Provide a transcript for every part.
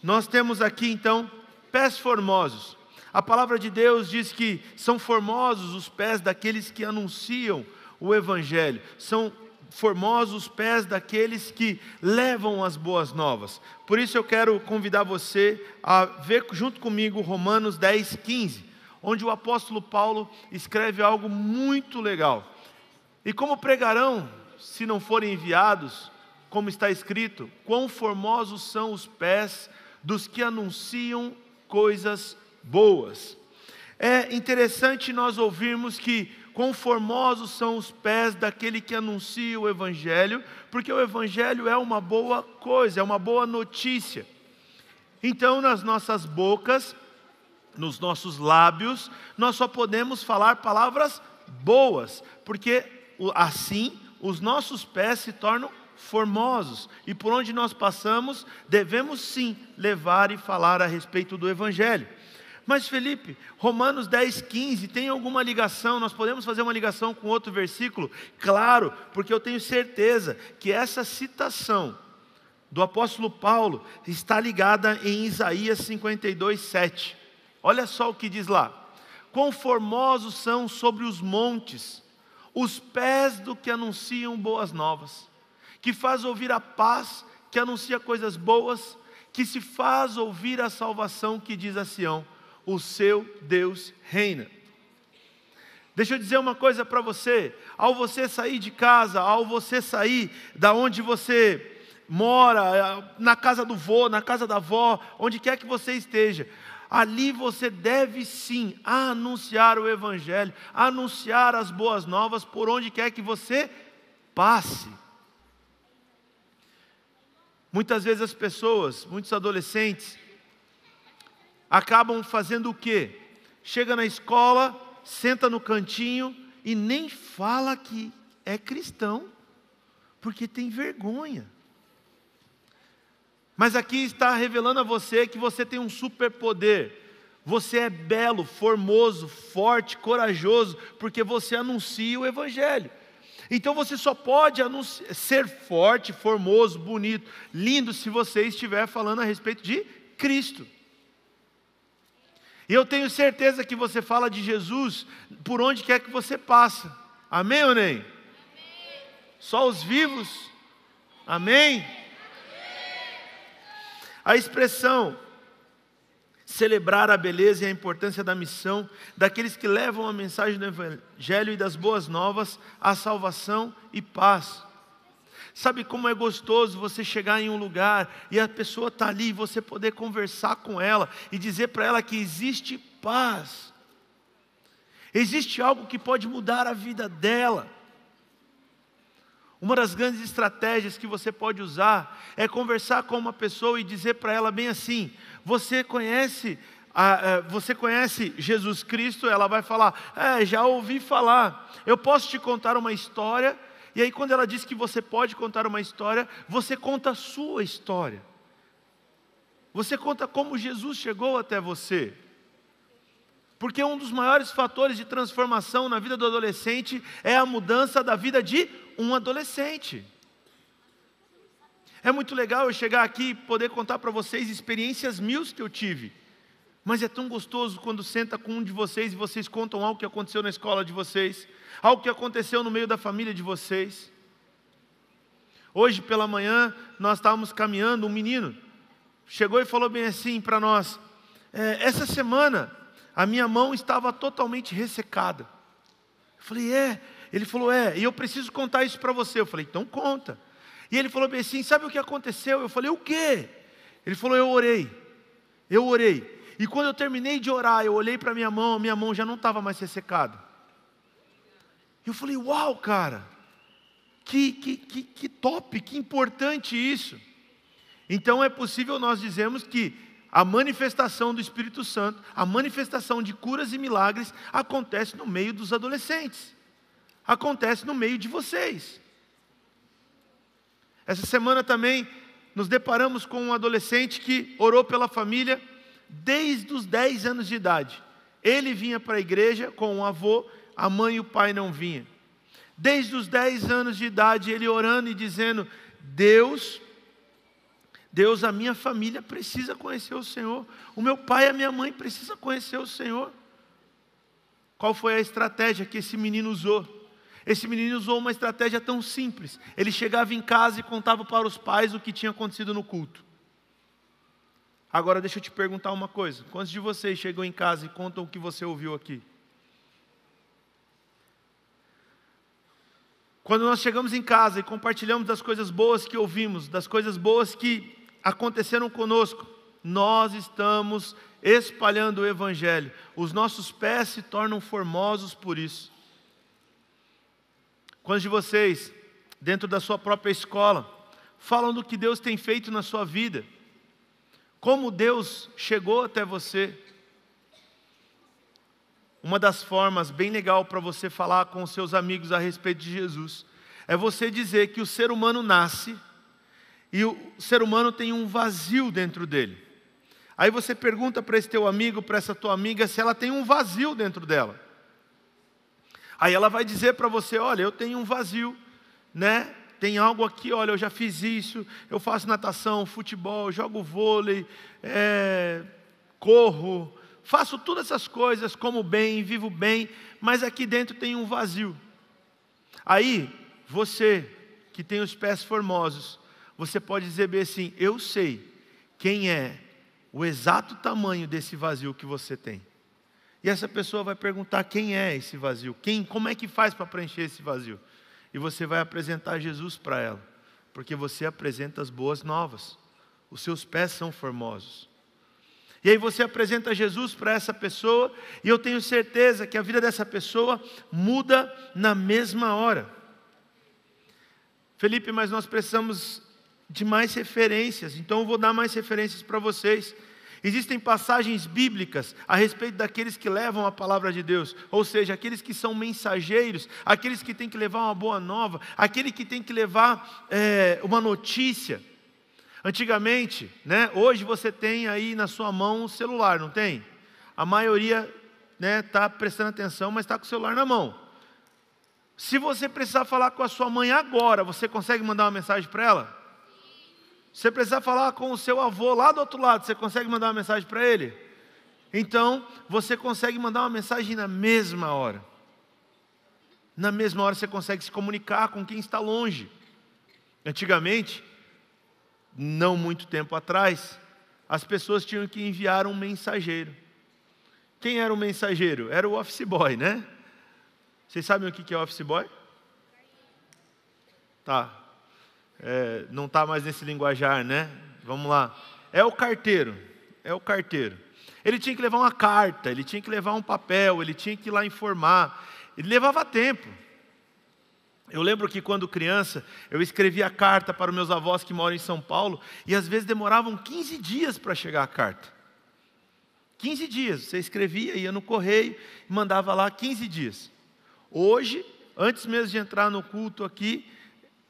nós temos aqui então pés formosos. A palavra de Deus diz que são formosos os pés daqueles que anunciam o Evangelho. São formosos os pés daqueles que levam as boas novas. Por isso eu quero convidar você a ver junto comigo Romanos 10, 15, onde o apóstolo Paulo escreve algo muito legal. E como pregarão, se não forem enviados, como está escrito, quão formosos são os pés dos que anunciam coisas boas. É interessante nós ouvirmos que quão formosos são os pés daquele que anuncia o Evangelho, porque o Evangelho é uma boa coisa, é uma boa notícia. Então, nas nossas bocas, nos nossos lábios, nós só podemos falar palavras boas, porque assim os nossos pés se tornam formosos, e por onde nós passamos, devemos sim levar e falar a respeito do Evangelho. Mas Felipe, Romanos 10, 15, tem alguma ligação? Nós podemos fazer uma ligação com outro versículo? Claro, porque eu tenho certeza que essa citação do apóstolo Paulo está ligada em Isaías 52, 7. Olha só o que diz lá: quão formosos são sobre os montes os pés do que anunciam boas novas, que faz ouvir a paz, que anuncia coisas boas, que se faz ouvir a salvação, que diz a Sião: o seu Deus reina. Deixa eu dizer uma coisa para você: ao você sair de casa, ao você sair da onde você mora, na casa do vô, na casa da avó, onde quer que você esteja, ali você deve sim anunciar o Evangelho, anunciar as boas novas por onde quer que você passe. Muitas vezes as pessoas, muitos adolescentes, acabam fazendo o quê? Chega na escola, senta no cantinho e nem fala que é cristão, porque tem vergonha. Mas aqui está revelando a você que você tem um superpoder. Você é belo, formoso, forte, corajoso, porque você anuncia o Evangelho. Então você só pode ser forte, formoso, bonito, lindo, se você estiver falando a respeito de Cristo. E eu tenho certeza que você fala de Jesus por onde quer que você passa. Amém ou nem? Amém. Só os vivos? Amém? A expressão celebrar a beleza e a importância da missão daqueles que levam a mensagem do Evangelho e das boas novas, a salvação e paz. Sabe como é gostoso você chegar em um lugar e a pessoa está ali e você poder conversar com ela e dizer para ela que existe paz. Existe algo que pode mudar a vida dela. Uma das grandes estratégias que você pode usar é conversar com uma pessoa e dizer para ela bem assim: você conhece Jesus Cristo? Ela vai falar: já ouvi falar. Eu posso te contar uma história? E aí quando ela diz que você pode contar uma história, você conta a sua história. Você conta como Jesus chegou até você. Porque um dos maiores fatores de transformação na vida do adolescente é a mudança da vida de um adolescente. É muito legal eu chegar aqui e poder contar para vocês experiências mil que eu tive. Mas é tão gostoso quando senta com um de vocês e vocês contam algo que aconteceu na escola de vocês, algo que aconteceu no meio da família de vocês. Hoje pela manhã nós estávamos caminhando, um menino chegou e falou bem assim para nós: essa semana a minha mão estava totalmente ressecada. Eu falei: Ele falou: e eu preciso contar isso para você. Eu falei: então conta. E ele falou bem assim: sabe o que aconteceu? Eu falei: o quê? Ele falou: eu orei. E quando eu terminei de orar, eu olhei para a minha mão já não estava mais ressecada. Eu falei: uau, cara, que top, que importante isso. Então é possível nós dizermos que a manifestação do Espírito Santo, a manifestação de curas e milagres acontece no meio dos adolescentes. Acontece no meio de vocês. Essa semana também nos deparamos com um adolescente que orou pela família desde os 10 anos de idade. Ele vinha para a igreja com o avô, a mãe e o pai não vinham. Desde os 10 anos de idade ele orando e dizendo: Deus, Deus, a minha família precisa conhecer o Senhor. O meu pai e a minha mãe precisam conhecer o Senhor. Qual foi a estratégia que esse menino usou? Esse menino usou uma estratégia tão simples. Ele chegava em casa e contava para os pais o que tinha acontecido no culto. Agora deixa eu te perguntar uma coisa. Quantos de vocês chegam em casa e contam o que você ouviu aqui? Quando nós chegamos em casa e compartilhamos das coisas boas que ouvimos, das coisas boas que aconteceram conosco, nós estamos espalhando o Evangelho. Os nossos pés se tornam formosos por isso. Quantos de vocês, dentro da sua própria escola, falam do que Deus tem feito na sua vida? Como Deus chegou até você? Uma das formas bem legal para você falar com os seus amigos a respeito de Jesus é você dizer que o ser humano nasce e o ser humano tem um vazio dentro dele. Aí você pergunta para esse teu amigo, para essa tua amiga, se ela tem um vazio dentro dela. Aí ela vai dizer para você, olha, eu tenho um vazio, né? Tem algo aqui, olha, eu já fiz isso, eu faço natação, futebol, jogo vôlei, corro, faço todas essas coisas, como bem, vivo bem, mas aqui dentro tem um vazio. Aí, você que tem os pés formosos, você pode dizer bem assim, eu sei quem é o exato tamanho desse vazio que você tem. E essa pessoa vai perguntar quem é esse vazio, como é que faz para preencher esse vazio? E você vai apresentar Jesus para ela, porque você apresenta as boas novas, os seus pés são formosos. E aí você apresenta Jesus para essa pessoa, e eu tenho certeza que a vida dessa pessoa muda na mesma hora. Felipe, mas nós precisamos de mais referências, então eu vou dar mais referências para vocês. Existem passagens bíblicas a respeito daqueles que levam a palavra de Deus, ou seja, aqueles que são mensageiros, aqueles que têm que levar uma boa nova, aquele que tem que levar uma notícia. Antigamente, né, hoje você tem aí na sua mão um celular, não tem? A maioria está prestando atenção, mas está com o celular na mão. Se você precisar falar com a sua mãe agora, você consegue mandar uma mensagem para ela? Se você precisar falar com o seu avô lá do outro lado, você consegue mandar uma mensagem para ele? Então, você consegue mandar uma mensagem na mesma hora. Na mesma hora você consegue se comunicar com quem está longe. Antigamente, não muito tempo atrás, as pessoas tinham que enviar um mensageiro. Quem era o mensageiro? Era o office boy, né? Vocês sabem o que é office boy? Tá. Não está mais nesse linguajar, né? Vamos lá. É o carteiro. Ele tinha que levar uma carta, ele tinha que levar um papel, ele tinha que ir lá informar. Ele levava tempo. Eu lembro que quando criança, eu escrevia carta para os meus avós que moram em São Paulo, e às vezes demoravam 15 dias para chegar a carta. 15 dias, você escrevia, ia no correio, mandava lá 15 dias. Hoje, antes mesmo de entrar no culto aqui,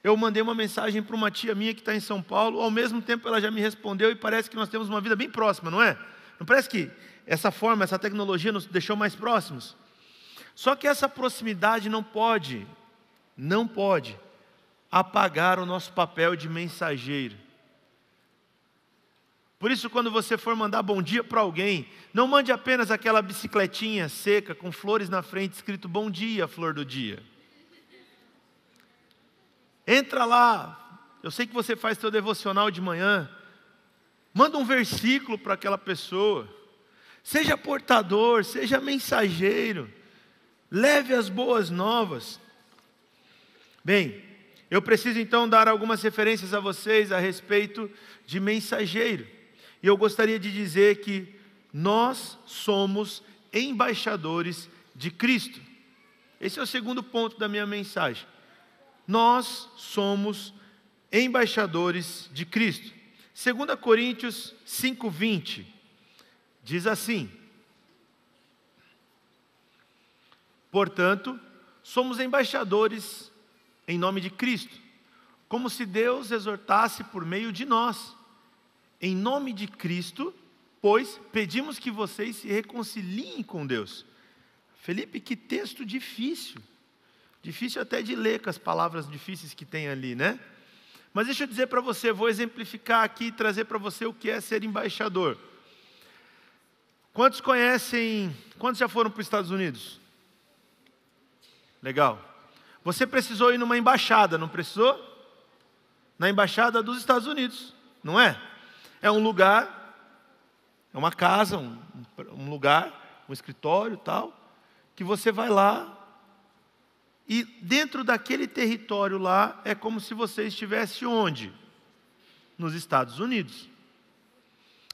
eu mandei uma mensagem para uma tia minha que está em São Paulo, ao mesmo tempo ela já me respondeu e parece que nós temos uma vida bem próxima, não é? Não parece que essa forma, essa tecnologia nos deixou mais próximos? Só que essa proximidade não pode apagar o nosso papel de mensageiro. Por isso, quando você for mandar bom dia para alguém, não mande apenas aquela bicicletinha seca com flores na frente escrito bom dia, flor do dia. Entra lá, eu sei que você faz seu devocional de manhã, manda um versículo para aquela pessoa, seja portador, seja mensageiro, leve as boas novas. Bem, eu preciso então dar algumas referências a vocês a respeito de mensageiro, e eu gostaria de dizer que nós somos embaixadores de Cristo. Esse é o segundo ponto da minha mensagem. Nós somos embaixadores de Cristo. 2 Coríntios 5:20 diz assim: portanto, somos embaixadores em nome de Cristo, como se Deus exortasse por meio de nós. Em nome de Cristo, pois pedimos que vocês se reconciliem com Deus. Felipe, que texto difícil. Difícil até de ler com as palavras difíceis que tem ali, né? Mas deixa eu dizer para você, vou exemplificar aqui e trazer para você o que é ser embaixador. Quantos já foram para os Estados Unidos? Legal. Você precisou ir numa embaixada, não precisou? Na embaixada dos Estados Unidos, não é? É um lugar, é uma casa, um lugar, um escritório tal, que você vai lá e dentro daquele território lá é como se você estivesse onde? Nos Estados Unidos.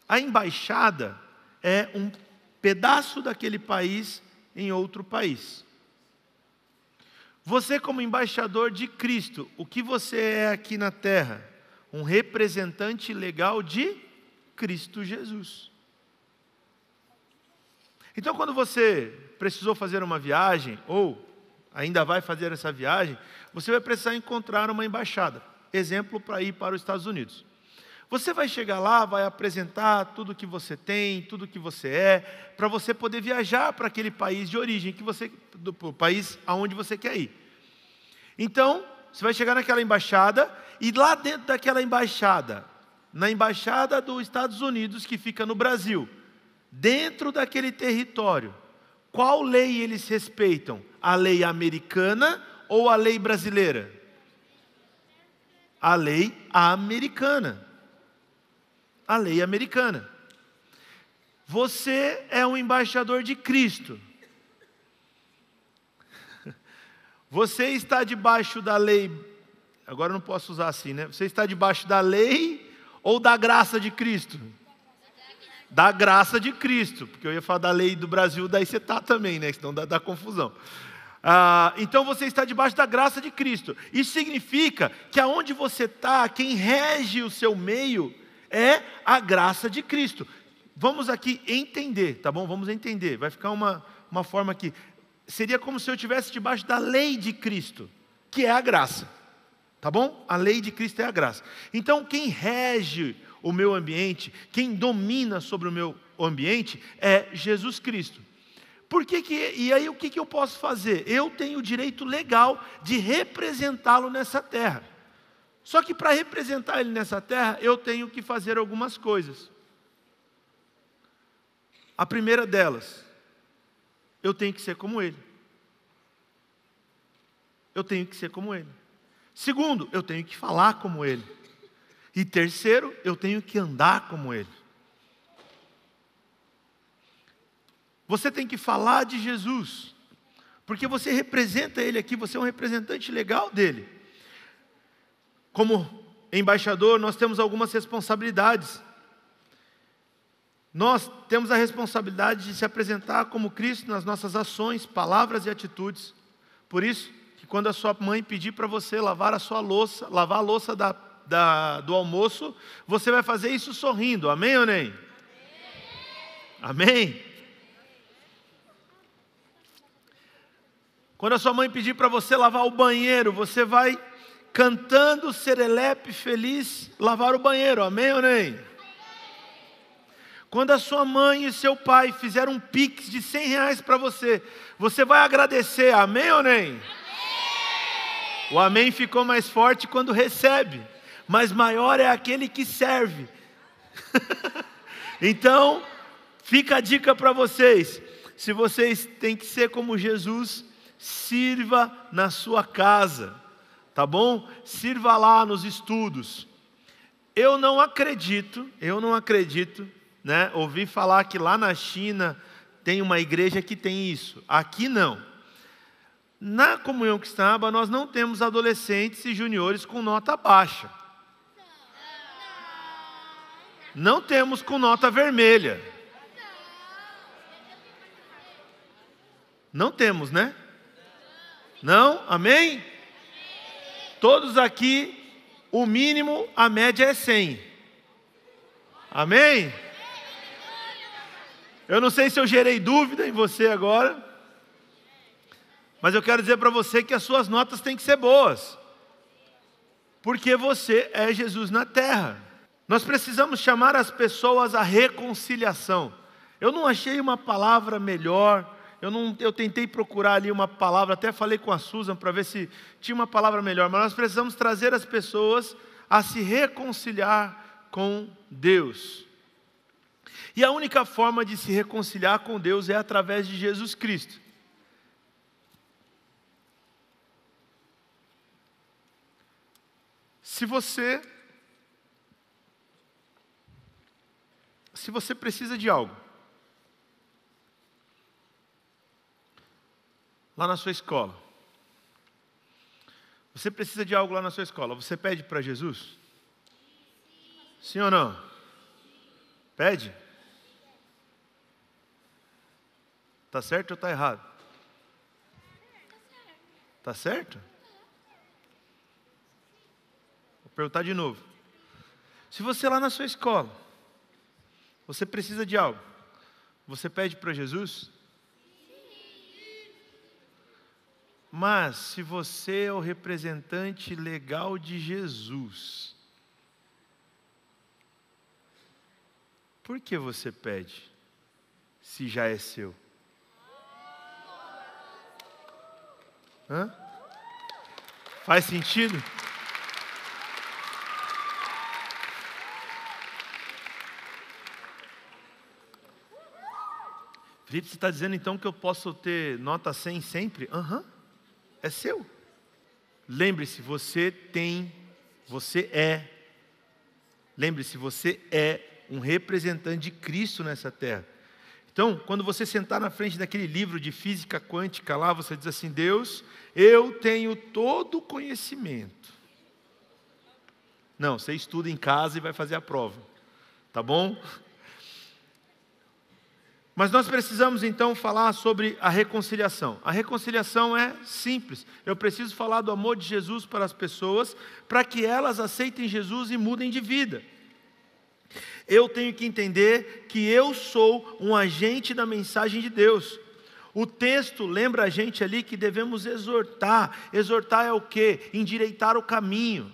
A embaixada é um pedaço daquele país em outro país. Você, como embaixador de Cristo, o que você é aqui na terra? Um representante legal de Cristo Jesus. Então, quando você precisou fazer uma viagem, ou ainda vai fazer essa viagem, você vai precisar encontrar uma embaixada. Exemplo, para ir para os Estados Unidos. Você vai chegar lá, vai apresentar tudo que você tem, tudo que você é, para você poder viajar para aquele país de origem, do país aonde você quer ir. Então, você vai chegar naquela embaixada, e lá dentro daquela embaixada, na embaixada dos Estados Unidos, que fica no Brasil, dentro daquele território, qual lei eles respeitam? A lei americana ou a lei brasileira? A lei americana. A lei americana. Você é um embaixador de Cristo. Você está debaixo da lei, agora eu não posso usar assim, né? Você está debaixo da lei ou da graça de Cristo? Da graça de Cristo, porque eu ia falar da lei do Brasil, daí você está também, né? Senão dá confusão. Então você está debaixo da graça de Cristo. Isso significa que aonde você está, quem rege o seu meio é a graça de Cristo. Vamos aqui entender, tá bom? Vamos entender. Vai ficar uma forma aqui. Seria como se eu estivesse debaixo da lei de Cristo, que é a graça. Tá bom? A lei de Cristo é a graça. Então quem rege o meu ambiente, quem domina sobre o meu ambiente é Jesus Cristo. E aí o que eu posso fazer? Eu tenho o direito legal de representá-lo nessa terra. Só que para representar ele nessa terra, eu tenho que fazer algumas coisas. A primeira delas, eu tenho que ser como ele. Eu tenho que ser como ele. Segundo, eu tenho que falar como ele. E terceiro, eu tenho que andar como ele. Você tem que falar de Jesus, porque você representa ele aqui, você é um representante legal dele. Como embaixador, nós temos algumas responsabilidades. Nós temos a responsabilidade de se apresentar como Cristo nas nossas ações, palavras e atitudes. Por isso, que quando a sua mãe pedir para você lavar a sua louça, lavar a louça do almoço, você vai fazer isso sorrindo, amém ou nem? Amém? Quando a sua mãe pedir para você lavar o banheiro, você vai cantando serelepe feliz lavar o banheiro, amém ou nem? Quando a sua mãe e seu pai fizeram um pix de R$100 para você, você vai agradecer, amém ou nem? Amém. O amém ficou mais forte quando recebe, mas maior é aquele que serve. Então, fica a dica para vocês, se vocês têm que ser como Jesus, sirva na sua casa, tá bom? Sirva lá nos estudos. Eu não acredito, né? Ouvi falar que lá na China tem uma igreja que tem isso. Aqui não. Na Comunhão Cristã, nós não temos adolescentes e juniores com nota baixa. Não temos com nota vermelha. Não temos, né? Não? Amém? Todos aqui, o mínimo, a média é 100. Amém? Eu não sei se eu gerei dúvida em você agora, mas eu quero dizer para você que as suas notas têm que ser boas, porque você é Jesus na terra. Nós precisamos chamar as pessoas à reconciliação. Eu não achei uma palavra melhor. Eu tentei procurar ali uma palavra, até falei com a Susan para ver se tinha uma palavra melhor, mas nós precisamos trazer as pessoas a se reconciliar com Deus. E a única forma de se reconciliar com Deus é através de Jesus Cristo. Se você precisa de algo, lá na sua escola, você precisa de algo lá na sua escola, você pede para Jesus? Sim ou não? Pede? Está certo ou está errado? Está certo? Vou perguntar de novo. Se você lá na sua escola, você precisa de algo, você pede para Jesus? Mas se você é o representante legal de Jesus, por que você pede, se já é seu? Hã? Faz sentido? Felipe, você está dizendo então que eu posso ter nota 100 sempre? Aham, é seu. Lembre-se, você é um representante de Cristo nessa terra. Então, quando você sentar na frente daquele livro de física quântica lá, você diz assim: Deus, eu tenho todo o conhecimento. Não, você estuda em casa e vai fazer a prova, tá bom? Mas nós precisamos então falar sobre a reconciliação. A reconciliação é simples. Eu preciso falar do amor de Jesus para as pessoas, para que elas aceitem Jesus e mudem de vida. Eu tenho que entender que eu sou um agente da mensagem de Deus. O texto lembra a gente ali que devemos exortar. Exortar é o quê? Endireitar o caminho.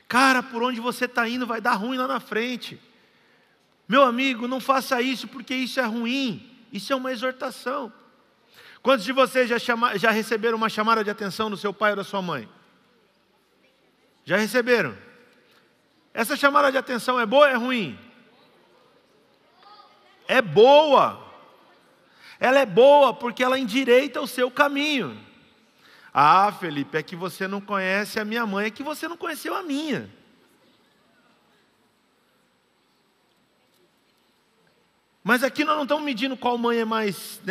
Cara, por onde você está indo vai dar ruim lá na frente. Meu amigo, não faça isso porque isso é ruim. Isso é uma exortação. Quantos de vocês já receberam uma chamada de atenção do seu pai ou da sua mãe? Já receberam? Essa chamada de atenção é boa ou é ruim? É boa. Ela é boa porque ela endireita o seu caminho. Ah, Felipe, é que você não conhece a minha mãe, é que você não conheceu a minha. Mas aqui nós não estamos medindo qual mãe é mais,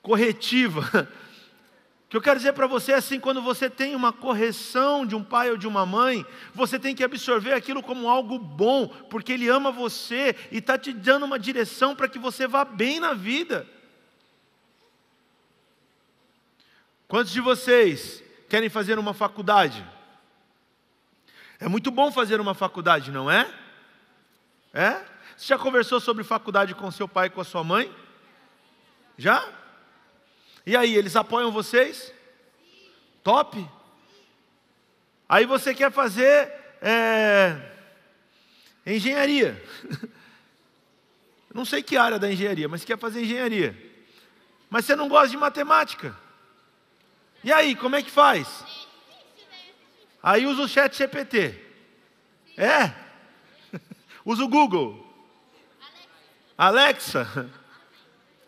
corretiva. O que eu quero dizer para você é assim: quando você tem uma correção de um pai ou de uma mãe, você tem que absorver aquilo como algo bom, porque ele ama você e está te dando uma direção para que você vá bem na vida. Quantos de vocês querem fazer uma faculdade? É muito bom fazer uma faculdade, não é? É? Você já conversou sobre faculdade com seu pai e com a sua mãe? Já? E aí, eles apoiam vocês? Top? Aí você quer fazer engenharia. Não sei que área da engenharia, mas quer fazer engenharia. Mas você não gosta de matemática. E aí, como é que faz? Aí usa o ChatGPT. É? Usa o Google. Alexa.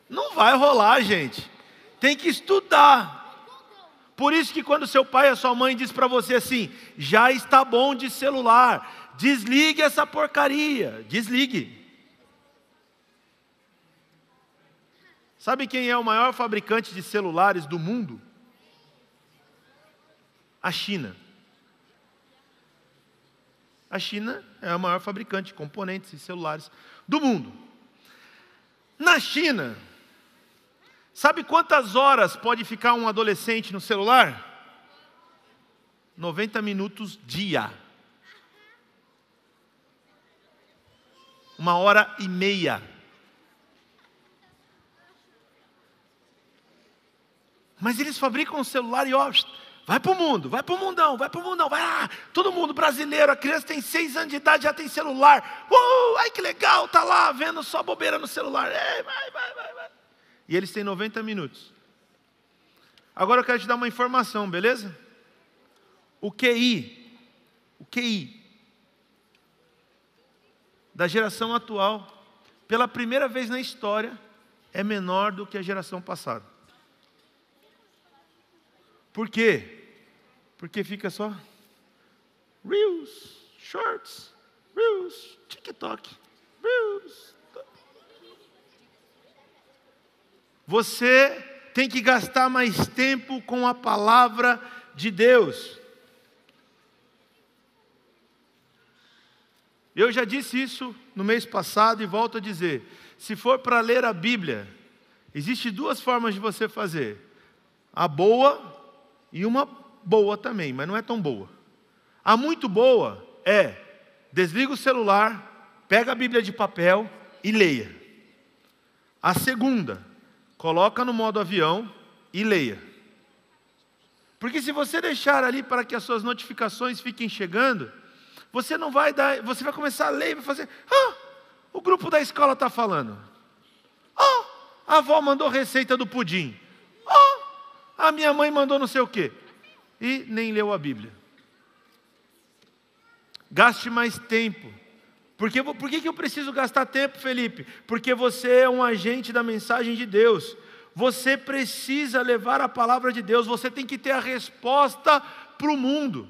Não vai rolar, gente. Tem que estudar. Por isso que quando seu pai ou sua mãe diz para você assim: já está bom de celular, desligue essa porcaria. Desligue. Sabe quem é o maior fabricante de celulares do mundo? A China. A China é a maior fabricante de componentes de celulares do mundo. Na China, sabe quantas horas pode ficar um adolescente no celular? 90 minutos dia. 1h30. Mas eles fabricam um celular e vai para o mundo, vai para o mundão, vai para o mundão, vai lá. Todo mundo brasileiro, a criança tem 6 anos de idade, já tem celular. Ai que legal, tá lá vendo só bobeira no celular. Vai. E eles têm 90 minutos. Agora eu quero te dar uma informação, beleza? O QI QI da geração atual, pela primeira vez na história, é menor do que a geração passada. Por quê? Porque fica só Reels, Shorts, Reels, TikTok, Reels. Você tem que gastar mais tempo com a palavra de Deus. Eu já disse isso no mês passado e volto a dizer. Se for para ler a Bíblia, existem duas formas de você fazer. A boa e uma boa também, mas não é tão boa. A muito boa é, desliga o celular, pega a Bíblia de papel e leia. A segunda, coloca no modo avião e leia. Porque se você deixar ali para que as suas notificações fiquem chegando, você não vai dar, você vai começar a ler e vai fazer, o grupo da escola está falando. A avó mandou receita do pudim. A minha mãe mandou não sei o quê. E nem leu a Bíblia. Gaste mais tempo. Por que eu preciso gastar tempo, Felipe? Porque você é um agente da mensagem de Deus. Você precisa levar a palavra de Deus. Você tem que ter a resposta para o mundo.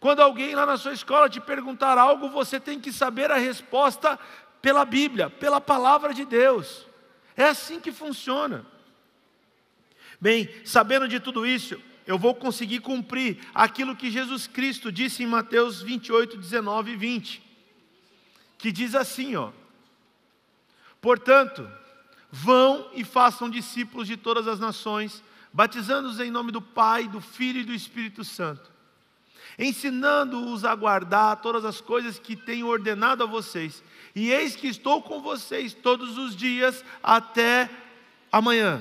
Quando alguém lá na sua escola te perguntar algo, você tem que saber a resposta pela Bíblia, pela palavra de Deus. É assim que funciona. Bem, sabendo de tudo isso, eu vou conseguir cumprir aquilo que Jesus Cristo disse em Mateus 28, 19 e 20. Que diz assim, portanto, vão e façam discípulos de todas as nações, batizando-os em nome do Pai, do Filho e do Espírito Santo, ensinando-os a guardar todas as coisas que tenho ordenado a vocês. E eis que estou com vocês todos os dias até amanhã.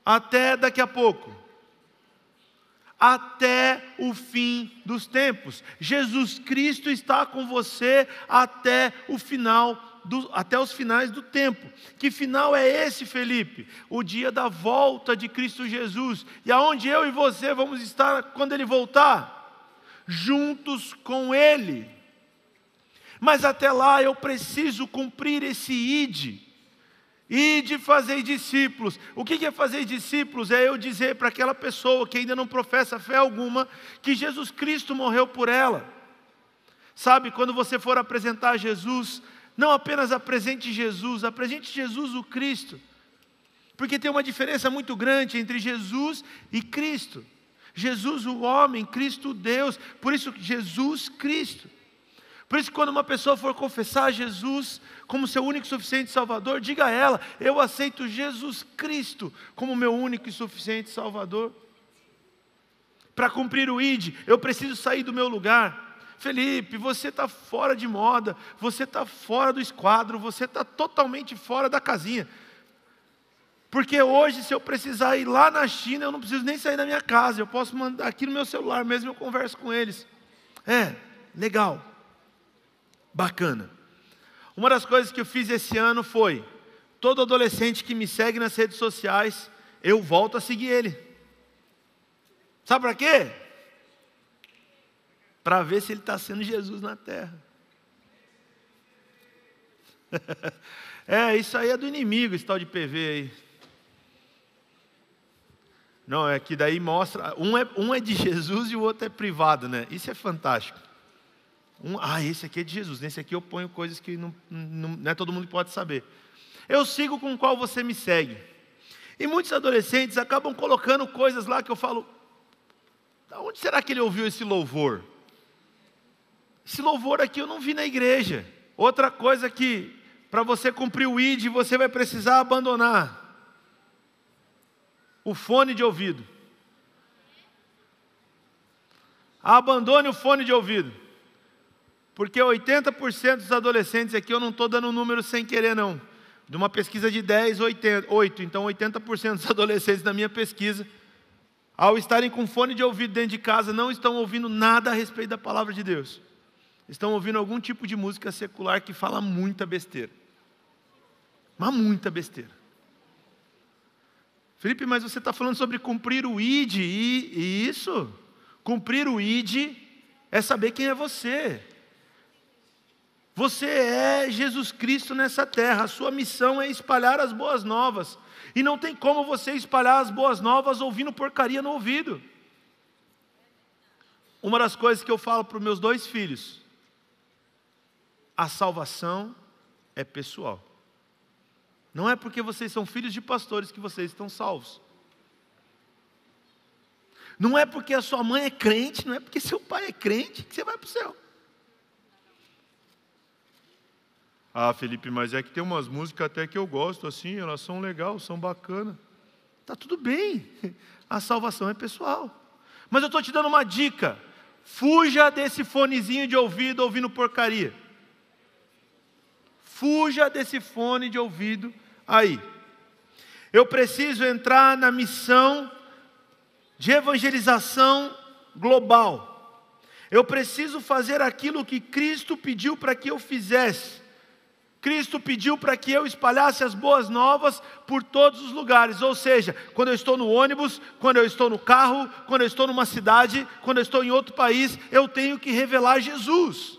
Até daqui a pouco. Até o fim dos tempos. Jesus Cristo está com você até o final até os finais do tempo. Que final é esse, Felipe? O dia da volta de Cristo Jesus. E aonde eu e você vamos estar quando Ele voltar? Juntos com Ele. Mas até lá eu preciso cumprir esse ide. Ide fazer discípulos. O que é fazer discípulos? É eu dizer para aquela pessoa que ainda não professa fé alguma, que Jesus Cristo morreu por ela. Sabe, quando você for apresentar Jesus, não apenas apresente Jesus o Cristo. Porque tem uma diferença muito grande entre Jesus e Cristo. Jesus o homem, Cristo o Deus. Por isso, Jesus Cristo. Por isso, quando uma pessoa for confessar Jesus como seu único e suficiente Salvador, diga a ela, eu aceito Jesus Cristo como meu único e suficiente Salvador. Para cumprir o ID, eu preciso sair do meu lugar. Felipe, você está fora de moda, você está fora do esquadro, você está totalmente fora da casinha. Porque hoje, se eu precisar ir lá na China, eu não preciso nem sair da minha casa, eu posso mandar aqui no meu celular mesmo, eu converso com eles. Legal. Bacana. Uma das coisas que eu fiz esse ano foi, todo adolescente que me segue nas redes sociais, eu volto a seguir ele. Sabe para quê? Para ver se ele está sendo Jesus na terra. Isso aí é do inimigo, esse tal de PV aí. Não, é que daí mostra, um é de Jesus e o outro é privado, né? Isso é fantástico. Esse aqui é de Jesus, nesse aqui eu ponho coisas que não é todo mundo que pode saber. Eu sigo com o qual você me segue. E muitos adolescentes acabam colocando coisas lá que eu falo, onde será que ele ouviu esse louvor? Esse louvor aqui eu não vi na igreja. Outra coisa que, para você cumprir o ID, você vai precisar abandonar o fone de ouvido. Abandone o fone de ouvido. Porque 80% dos adolescentes aqui, eu não estou dando um número sem querer não. De uma pesquisa de 10, 8. Então 80% dos adolescentes da minha pesquisa, ao estarem com fone de ouvido dentro de casa, não estão ouvindo nada a respeito da palavra de Deus. Estão ouvindo algum tipo de música secular que fala muita besteira. Mas muita besteira. Felipe, mas você está falando sobre cumprir o ID, e isso? Cumprir o ID é saber quem é você. Você é Jesus Cristo nessa terra. A sua missão é espalhar as boas novas. E não tem como você espalhar as boas novas ouvindo porcaria no ouvido. Uma das coisas que eu falo para os meus 2 filhos: a salvação é pessoal. Não é porque vocês são filhos de pastores que vocês estão salvos. Não é porque a sua mãe é crente, não é porque seu pai é crente que você vai para o céu. Ah, Felipe, mas é que tem umas músicas até que eu gosto, assim, elas são legais, são bacanas. Tá tudo bem, a salvação é pessoal. Mas eu estou te dando uma dica: fuja desse fonezinho de ouvido ouvindo porcaria. Fuja desse fone de ouvido aí. Eu preciso entrar na missão de evangelização global. Eu preciso fazer aquilo que Cristo pediu para que eu fizesse. Cristo pediu para que eu espalhasse as boas novas por todos os lugares. Ou seja, quando eu estou no ônibus, quando eu estou no carro, quando eu estou numa cidade, quando eu estou em outro país, eu tenho que revelar Jesus.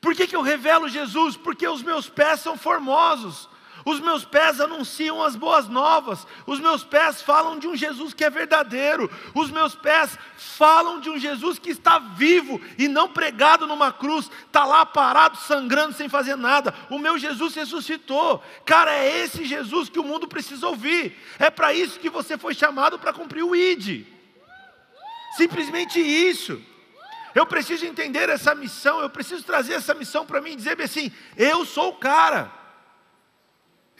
Por que eu revelo Jesus? Porque os meus pés são formosos. Os meus pés anunciam as boas novas. Os meus pés falam de um Jesus que é verdadeiro. Os meus pés falam de um Jesus que está vivo e não pregado numa cruz. Está lá parado, sangrando, sem fazer nada. O meu Jesus ressuscitou. Cara, é esse Jesus que o mundo precisa ouvir. É para isso que você foi chamado, para cumprir o ID. Simplesmente isso. Eu preciso entender essa missão. Eu preciso trazer essa missão para mim e dizer assim: eu sou o cara.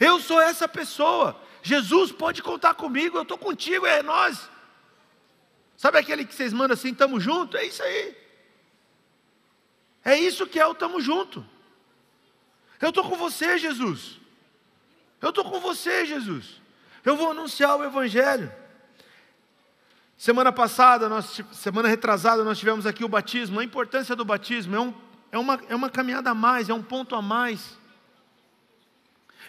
Eu sou essa pessoa. Jesus pode contar comigo, eu estou contigo, é nós. Sabe aquele que vocês mandam assim, estamos juntos? É isso aí. É isso que é o estamos junto. Eu estou com você, Jesus. Eu estou com você, Jesus. Eu vou anunciar o Evangelho. Semana retrasada, nós tivemos aqui o batismo. A importância do batismo é uma caminhada a mais, é um ponto a mais.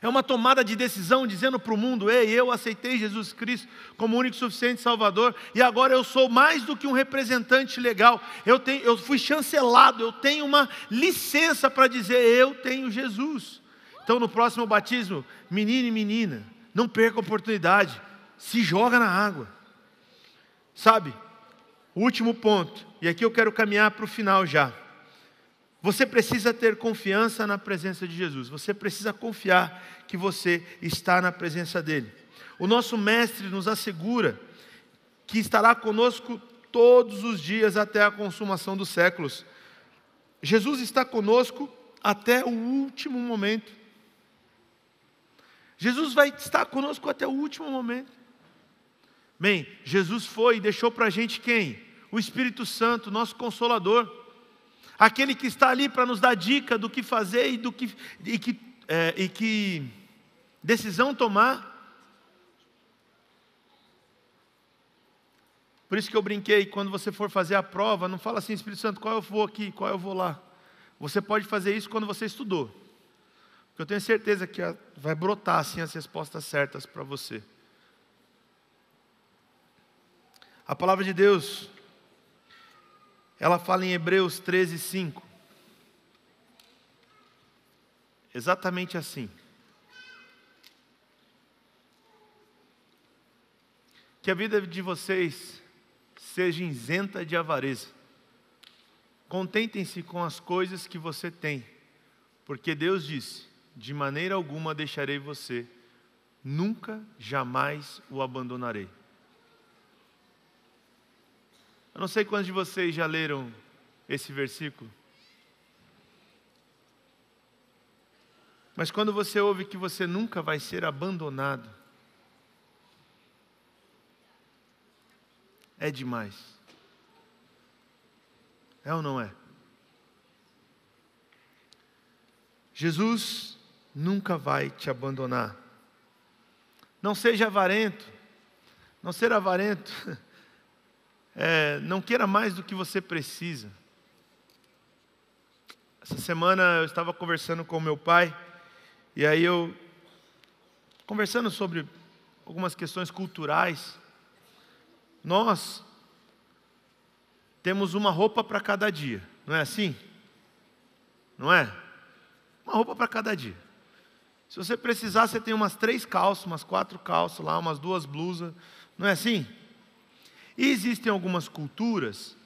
É uma tomada de decisão dizendo para o mundo: ei, eu aceitei Jesus Cristo como único e suficiente Salvador, e agora eu sou mais do que um representante legal. Eu fui chancelado, eu tenho uma licença para dizer: eu tenho Jesus. Então no próximo batismo, menino e menina, não perca a oportunidade, se joga na água. Sabe, o último ponto, e aqui eu quero caminhar para o final já. Você precisa ter confiança na presença de Jesus. Você precisa confiar que você está na presença dEle. O nosso Mestre nos assegura que estará conosco todos os dias até a consumação dos séculos. Jesus está conosco até o último momento. Jesus vai estar conosco até o último momento. Bem, Jesus foi e deixou para a gente quem? O Espírito Santo, nosso Consolador. Aquele que está ali para nos dar dica do que fazer e que decisão tomar. Por isso que eu brinquei, quando você for fazer a prova, não fala assim: Espírito Santo, qual eu vou aqui, qual eu vou lá. Você pode fazer isso quando você estudou. Porque eu tenho certeza que vai brotar assim as respostas certas para você. A palavra de Deus, ela fala em Hebreus 13:5. Exatamente assim. Que a vida de vocês seja isenta de avareza. Contentem-se com as coisas que você tem, porque Deus disse: de maneira alguma deixarei você, nunca, jamais o abandonarei. Eu não sei quantos de vocês já leram esse versículo, mas quando você ouve que você nunca vai ser abandonado, é demais. É ou não é? Jesus nunca vai te abandonar. Não seja avarento. Não ser avarento não queira mais do que você precisa. Essa semana eu estava conversando com meu pai, e aí conversando sobre algumas questões culturais. Nós temos uma roupa para cada dia. Não é assim? Não é? Uma roupa para cada dia. Se você precisar, você tem umas 3 calças, umas 4 calças lá, umas 2 blusas. Não é assim? E existem algumas culturas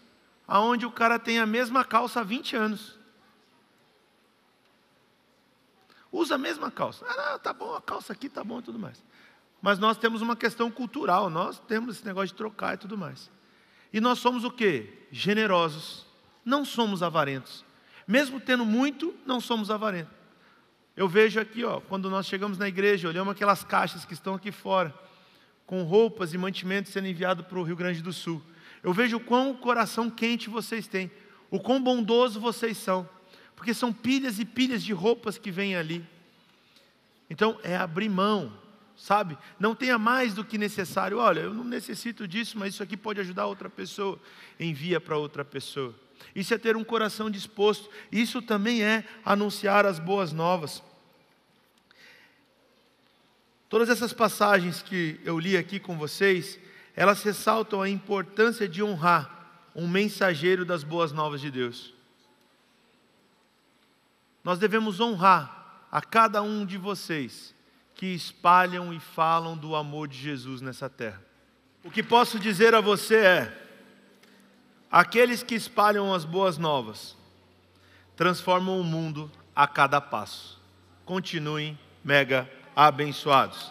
onde o cara tem a mesma calça há 20 anos. Usa a mesma calça. Ah, não, tá bom, a calça aqui tá bom e tudo mais. Mas nós temos uma questão cultural, nós temos esse negócio de trocar e tudo mais. E nós somos o quê? Generosos. Não somos avarentos. Mesmo tendo muito, não somos avarentos. Eu vejo aqui, quando nós chegamos na igreja, olhamos aquelas caixas que estão aqui fora, com roupas e mantimentos sendo enviados para o Rio Grande do Sul. Eu vejo o quão coração quente vocês têm, o quão bondoso vocês são, porque são pilhas e pilhas de roupas que vêm ali. Então, é abrir mão, sabe? Não tenha mais do que necessário. Olha, eu não necessito disso, mas isso aqui pode ajudar outra pessoa. Envia para outra pessoa. Isso é ter um coração disposto. Isso também é anunciar as boas novas. Todas essas passagens que eu li aqui com vocês, elas ressaltam a importância de honrar um mensageiro das boas novas de Deus. Nós devemos honrar a cada um de vocês que espalham e falam do amor de Jesus nessa terra. O que posso dizer a você é: aqueles que espalham as boas novas transformam o mundo a cada passo. Continuem mega abençoados.